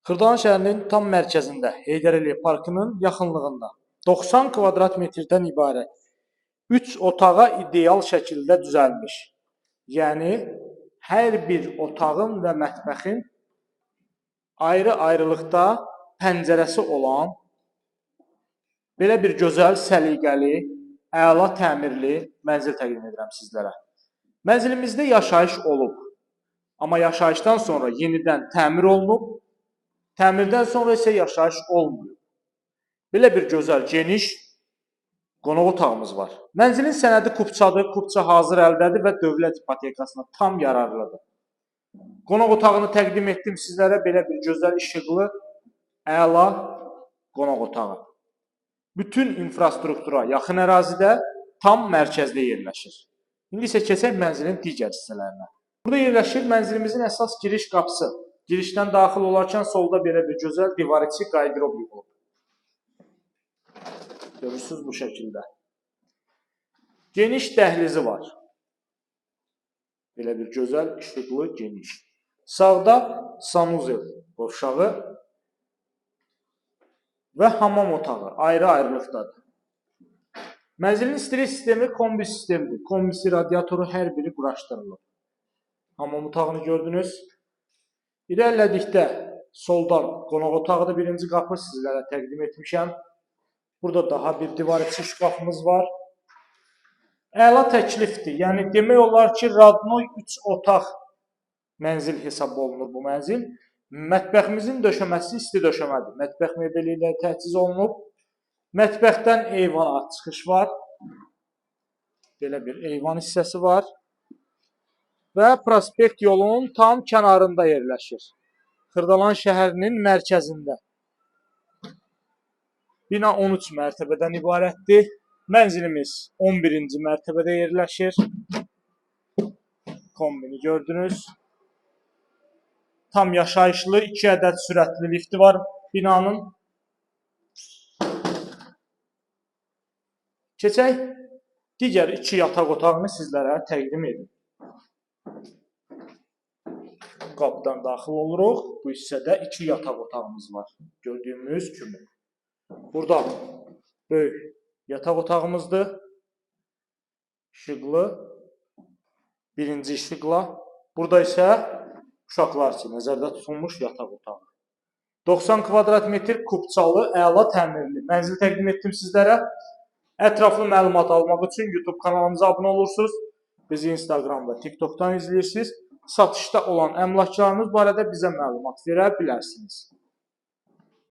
Xırdalan şəhərinin tam mərkəzində, Heydər Əliyev parkının yaxınlığında 90 kvadrat metrdən ibarət 3 otağa ideal şəkildə düzəlmiş. Yəni, hər bir otağın və mətbəxin ayrı-ayrılıqda pəncərəsi olan belə bir gözəl, səliqəli, əla təmirli mənzil təqdim edirəm sizlərə. Mənzilimizdə yaşayış olub, amma yaşayışdan sonra yenidən təmir olunub, təmirdən sonra isə yaşayış olmuyor. Belə bir gözəl, geniş qonaq otağımız var. Mənzilin sənədi kupçadır, kupça hazır əldədir və dövlət ipotekasına tam yararlıdır. Qonaq otağını təqdim etdim sizlərə, belə bir gözəl, işıqlı, əla qonaq otağı. Bütün infrastruktura yaxın ərazidə, tam mərkəzdə yerləşir. İndi isə keçək mənzilin digər hissələrinə. Burada yerləşir mənzilimizin əsas giriş qapısı. Girişdən daxil olarkən solda belə bir gözəl divarçı qaydırob yığılıb. Görürsünüz bu şəkildə. Geniş dəhlizi var. Belə bir gözəl, işıqlı, geniş. Sağda sanuzel qovşağı və hamam otağı ayrı-ayrılıqdadır. Mənzilin istilik sistemi kombi sistemidir. Kombisi, radiatoru hər biri quraşdırılır. Hamam otağını gördünüz. İrəlilədikdə soldan qonaq otağıdır. Birinci qapı sizlərə təqdim etmişəm. Burada daha bir divarçı şkafımız var. Əla təklifdir. Yəni demək olar ki, Radnoy 3 otaq mənzil hesab olunur bu mənzil. Mətbəximizin döşəməsi isti döşəmədir. Mətbəx mebeli ilə təchiz olunub. Mətbəxdən eyvana çıxış var. Belə bir eyvan hissəsi var. Və prospekt yolunun tam kənarında yerləşir. Xırdalan şəhərinin mərkəzində. Bina 13 mərtəbədən ibarətdir. Mənzilimiz 11-ci mərtəbədə yerləşir. Kombini gördünüz. Tam yaşayışlı 2 ədəd sürətli lifti var binanın. Keçək digər 2 yataq otağını sizlərə təqdim edim. Qapıdan daxil oluruq. Bu hissədə 2 yataq otağımız var. Gördüyümüz kimi. Burada böyük yataq otağımızdır. İşıqlı. Birinci işıqla. Burada isə uşaqlar üçün nəzərdə tutulmuş yataq otağı. 90 kvadrat metr kupçalı, əla təmirli mənzil təqdim etdim sizlərə. Ətraflı məlumat almaq üçün YouTube kanalımıza abunə olursunuz. Bizi Instagram və TikTokdan izləyirsiniz. Satışda olan əmlaklarınız barədə bizə məlumat verə bilərsiniz.